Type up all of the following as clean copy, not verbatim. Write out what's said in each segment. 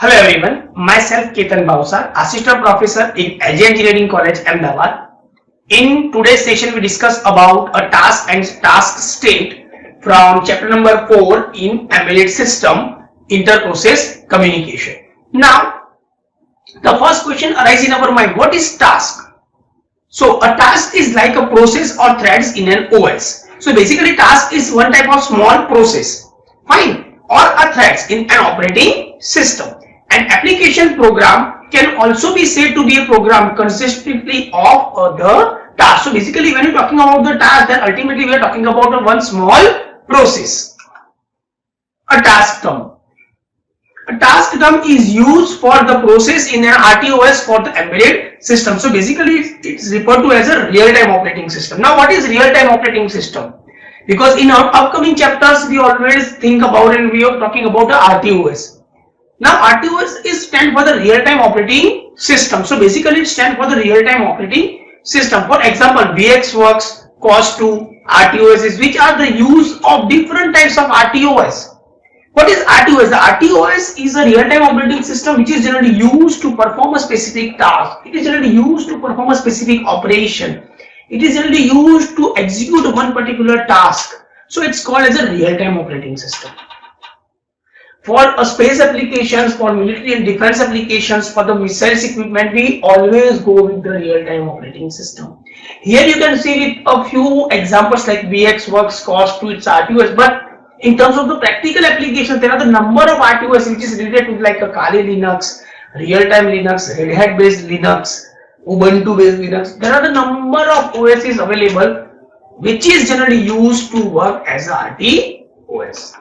Hello everyone, myself Ketan Bhavsar, Assistant Professor in AG Engineering College, Ahmedabad. In today's session, we discuss about a task and task state from chapter number 4 in embedded system, inter-process communication. Now, the first question arises in our mind, what is task? So, a task is like a process or threads in an OS. So, basically task is one type of small process, fine, or a threads in an operating system. An application program can also be said to be a program consistently of the task. So basically when you're talking about the task, then ultimately we are talking about one small process. A task term. A task term is used for the process in an RTOS for the embedded system. So basically it's referred to as a real-time operating system. Now what is real-time operating system? Because in our upcoming chapters we always think about and we are talking about the RTOS. Now RTOS is stand for the real-time operating system. So basically it stands for the real-time operating system. For example, VxWorks, COS2, RTOS, which are the use of different types of RTOS. What is RTOS? The RTOS is a real-time operating system which is generally used to perform a specific task. It is generally used to perform a specific operation. It is generally used to execute one particular task. So it's called as a real-time operating system. For space applications, for military and defense applications, for the missiles equipment, we always go with the real-time operating system. Here you can see with a few examples like VxWorks, COS2, it's RTOS, but in terms of the practical applications, there are the number of RTOS which is related to like a Kali Linux, real-time Linux, Red Hat based Linux, Ubuntu based Linux. There are the number of OSs available which is generally used to work as a RTOS.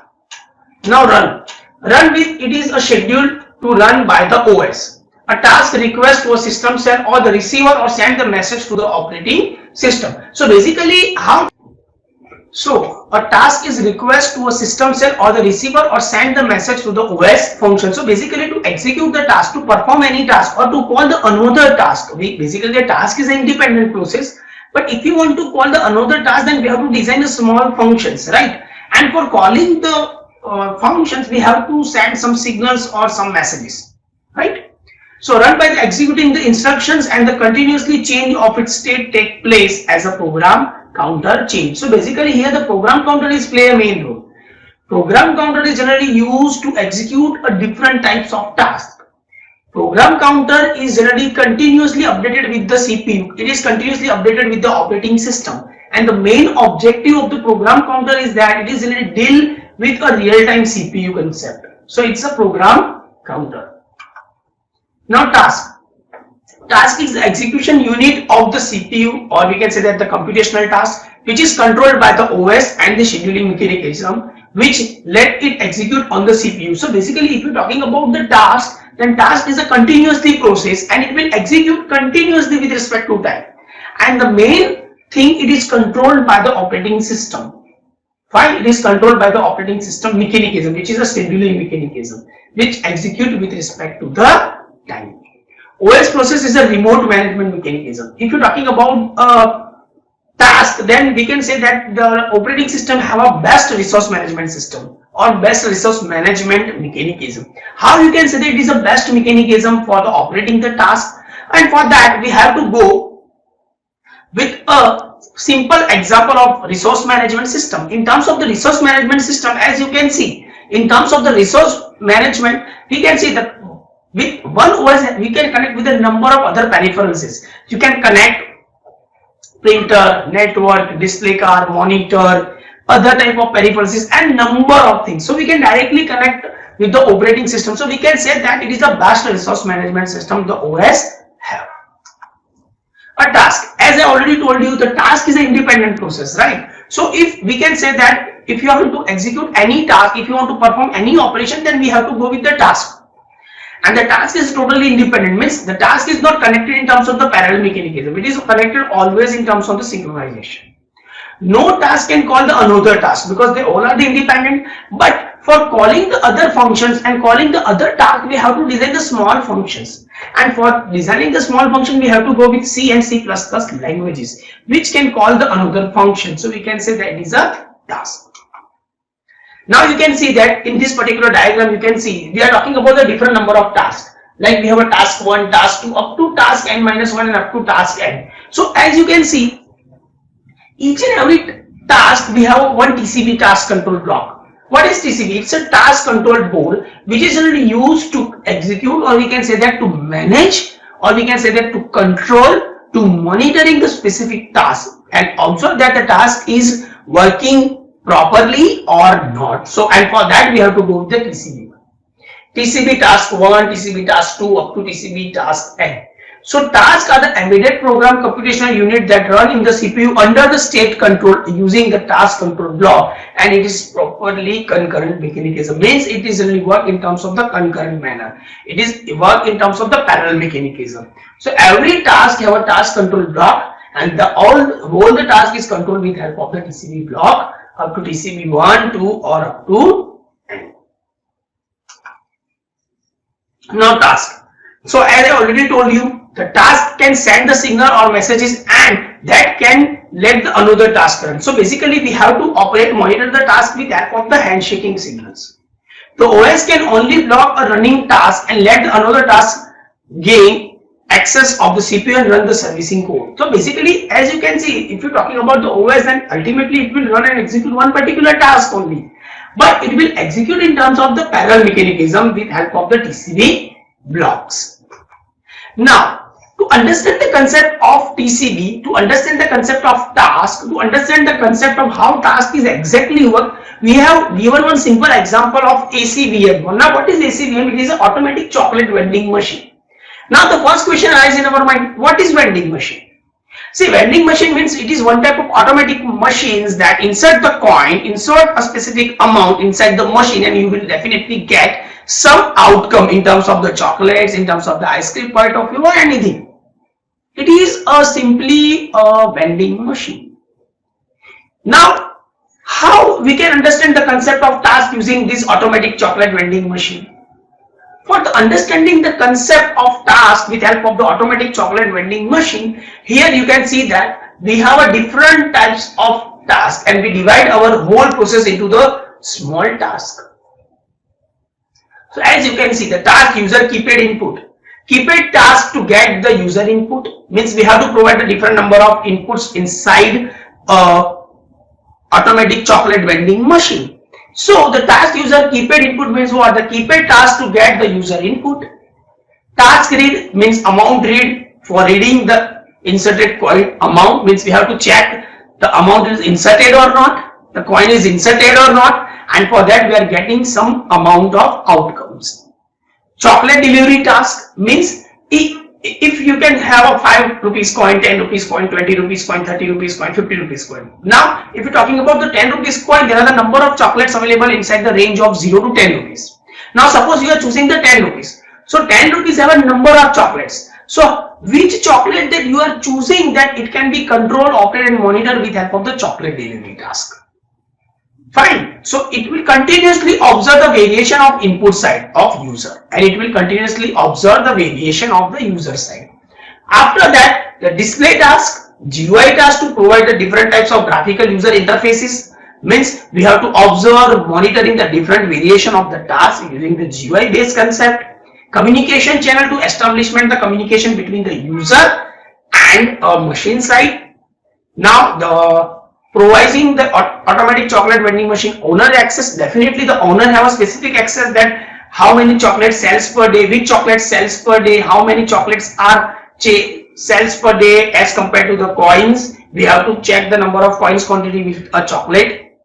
Now run. Run with it is a schedule to run by the OS. A task request to a system cell or the receiver or send the message to the operating system. So basically a task is request to a system cell or the receiver or send the message to the OS function. So basically to execute the task, to perform any task or to call the another task. Basically the task is an independent process, but if you want to call the another task, then we have to design the small functions, right? And for calling the functions, we have to send some signals or some messages, right? So run by executing the instructions and the continuously change of its state take place as a program counter change. So basically here the program counter is play a main role. Program counter is generally used to execute a different types of tasks. Program counter is generally continuously updated with the CPU. It is continuously updated with the operating system. And the main objective of the program counter is that it is generally deal with a real-time CPU concept. So it's a program counter. Now task. Task is the execution unit of the CPU, or we can say that the computational task, which is controlled by the OS and the scheduling mechanism which let it execute on the CPU. So basically if you're talking about the task, then task is a continuously process and it will execute continuously with respect to time. And the main thing, it is controlled by the operating system. Fine, it is controlled by the operating system mechanism, which is a scheduling mechanism, which execute with respect to the time. OS process is a remote management mechanism. If you're talking about a task, then we can say that the operating system have a best resource management system or best resource management mechanism. How you can say that it is a best mechanism for the operating the task? And for that we have to go with a simple example of resource management system. In terms of the resource management system, as you can see, in terms of the resource management, we can see that with one OS we can connect with a number of other peripherals. You can connect printer, network, display card, monitor, other type of peripherals and number of things. So we can directly connect with the operating system. So we can say that it is the best resource management system the OS have. A task, as I already told you, the task is an independent process, right? So if we can say that if you have to execute any task, if you want to perform any operation, then we have to go with the task. And the task is totally independent, means the task is not connected in terms of the parallel mechanism. It is connected always in terms of the synchronization. No task can call the another task because they all are the independent, but for calling the other functions and calling the other task, we have to design the small functions. And for designing the small function, we have to go with C and C++ languages, which can call the another function. So we can say that it is a task. Now you can see that in this particular diagram, you can see we are talking about the different number of tasks. Like we have a task 1, task 2, up to task n minus 1 and up to task n. So as you can see, each and every task we have one TCB task control block. What is TCB? It's a task control board which is generally used to execute, or we can say that to manage, or we can say that to control, to monitoring the specific task and observe that the task is working properly or not. So, and for that we have to go with the TCB. TCB task 1, TCB task 2, up to TCB task n. So tasks are the embedded program computational unit that run in the CPU under the state control using the task control block, and it is properly concurrent mechanism. Means it is really work in terms of the concurrent manner. It is work in terms of the parallel mechanism. So every task have a task control block, and the all the task is controlled with help of the TCB block up to TCB 1, 2 or up to n. Now task. So as I already told you, the task can send the signal or messages, and that can let the another task run. So basically we have to monitor the task with help of the handshaking signals. The OS can only block a running task and let the another task gain access of the CPU and run the servicing code. So basically, as you can see, if you're talking about the OS, then ultimately it will run and execute one particular task only, but it will execute in terms of the parallel mechanism with help of the TCB blocks. Now, to understand the concept of TCB, to understand the concept of task, to understand the concept of how task is exactly work, we have given one simple example of ACVM. Now, what is ACVM? It is an automatic chocolate vending machine. Now, the first question arises in our mind, what is vending machine? See, vending machine means it is one type of automatic machines that insert the coin, insert a specific amount inside the machine, and you will definitely get some outcome in terms of the chocolates, in terms of the ice cream point of view, or anything. It is simply a vending machine. Now, how we can understand the concept of task using this automatic chocolate vending machine? For the understanding the concept of task with help of the automatic chocolate vending machine, here you can see that we have a different types of task, and we divide our whole process into the small task. So as you can see, the task user keypad input. Keypad task to get the user input means we have to provide a different number of inputs inside a automatic chocolate vending machine. So the task user keypad input means what? The keypad task to get the user input. Task read means amount read. For reading the inserted coin amount means we have to check the amount is inserted or not, the coin is inserted or not, and for that we are getting some amount of outcomes. Chocolate delivery task means if you can have a 5 rupees coin, 10 rupees coin, 20 rupees coin, 30 rupees coin, 50 rupees coin. Now, if you're talking about the 10 rupees coin, there are the number of chocolates available inside the range of 0 to 10 rupees. Now, suppose you are choosing the 10 rupees. So, 10 rupees have a number of chocolates. So, which chocolate that you are choosing, that it can be controlled, operated and monitored with help of the chocolate delivery task. Fine. So it will continuously observe the variation of input side of user, and it will continuously observe the variation of the user side. After that, the display task, GUI task to provide the different types of graphical user interfaces means we have to observe monitoring the different variation of the task using the GUI based concept. Communication channel to establishment the communication between the user and a machine side. Now the providing the automatic chocolate vending machine owner access, definitely the owner have a specific access that how many chocolates sells per day, which chocolate sells per day, how many chocolates are sells per day as compared to the coins. We have to check the number of coins quantity with a chocolate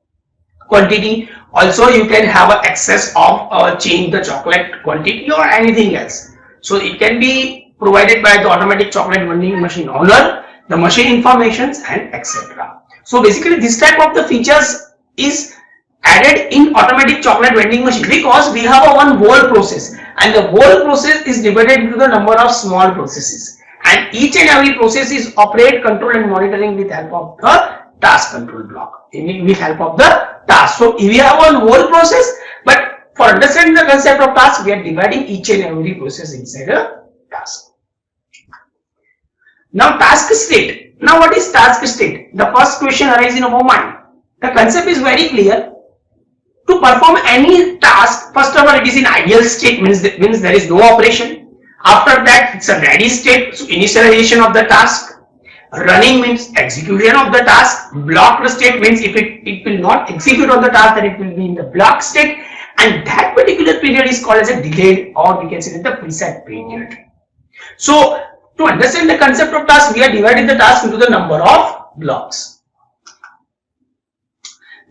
quantity. Also you can have an access of change the chocolate quantity or anything else. So it can be provided by the automatic chocolate vending machine owner, the machine informations and etc. So basically this type of the features is added in automatic chocolate vending machine because we have a one whole process, and the whole process is divided into the number of small processes, and each and every process is operate, control and monitoring with help of the task control block, with help of the task. So we have one whole process, but for understanding the concept of task, we are dividing each and every process inside a task. Now task state. Now what is task state? The first question arises in our mind. The concept is very clear. To perform any task, first of all, it is in ideal state, means there is no operation. After that, it's a ready state, so initialization of the task. Running means execution of the task. Blocked state means if it will not execute on the task, then it will be in the block state, and that particular period is called as a delayed, or we can say the preset period. So to understand the concept of task, we are dividing the task into the number of blocks.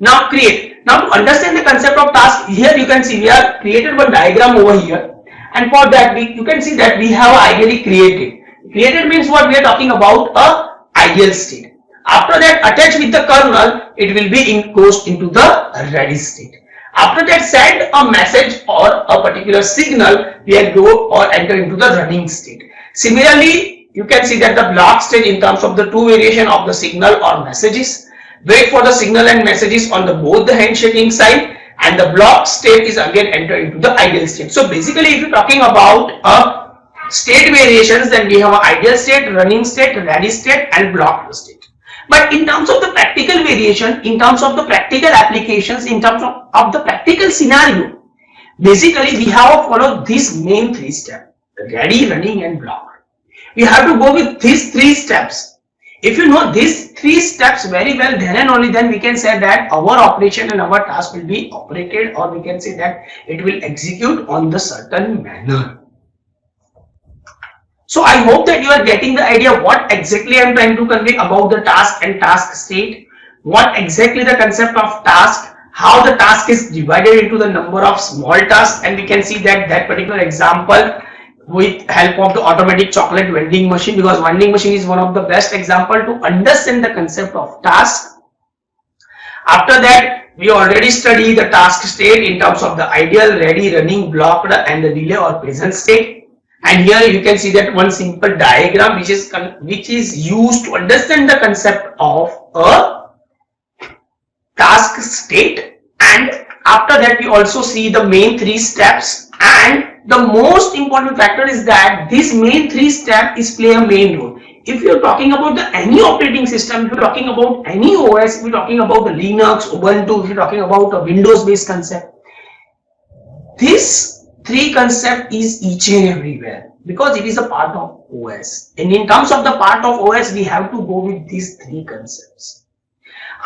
Now to understand the concept of task, here you can see we have created one diagram over here, and for that you can see that we have ideally created. Created means what? We are talking about a ideal state. After that, attached with the kernel, it will be goes into the ready state. After that, send a message or a particular signal, we will go or enter into the running state. Similarly, you can see that the block state in terms of the two variation of the signal or messages. Wait for the signal and messages on the both the handshaking side, and the block state is again enter into the ideal state. So basically, if you're talking about a state variations, then we have an ideal state, running state, ready state, and blocked state. But in terms of the practical variation, in terms of the practical applications, in terms of the practical scenario, basically we have to follow these main three steps: ready, running, and block. We have to go with these three steps. If you know these three steps very well, then and only then we can say that our operation and our task will be operated, or we can say that it will execute on the certain manner. So I hope that you are getting the idea what exactly I am trying to convey about the task and task state, what exactly the concept of task, how the task is divided into the number of small tasks, and we can see that particular example with help of the automatic chocolate vending machine, because vending machine is one of the best example to understand the concept of task. After that, we already studied the task state in terms of the ideal, ready, running, blocked, and the delay or present state. And here you can see that one simple diagram which is used to understand the concept of a task state. And after that, we also see the main three steps, and the most important factor is that this main three steps is play a main role. If you're talking about any operating system, if you're talking about any OS, if you're talking about the Linux, Ubuntu, if you're talking about a Windows based concept, this three concept is each and everywhere, because it is a part of OS. And in terms of the part of OS, we have to go with these three concepts.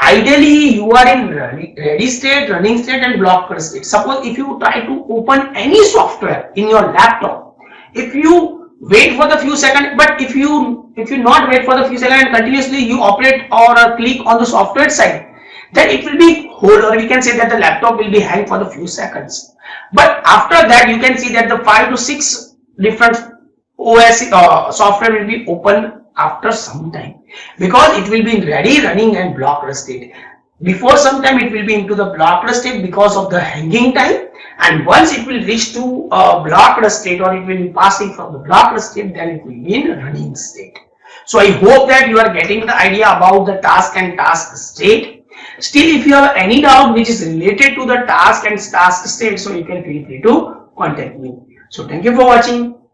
Ideally, you are in ready state, running state, and blocked state. Suppose if you try to open any software in your laptop, if you wait for the few seconds, but if you not wait for the few seconds and continuously you operate or click on the software side, then it will be hold, or we can say that the laptop will be hang for the few seconds. But after that, you can see that the 5 to 6 different OS software will be open after some time, because it will be in ready, running, and blocked state. Before some time it will be into the blocked state because of the hanging time, and once it will reach to a blocked state, or it will be passing from the blocked state, then it will be in running state. So I hope that you are getting the idea about the task and task state. Still, if you have any doubt which is related to the task and task state, so you can feel free to contact me. So thank you for watching.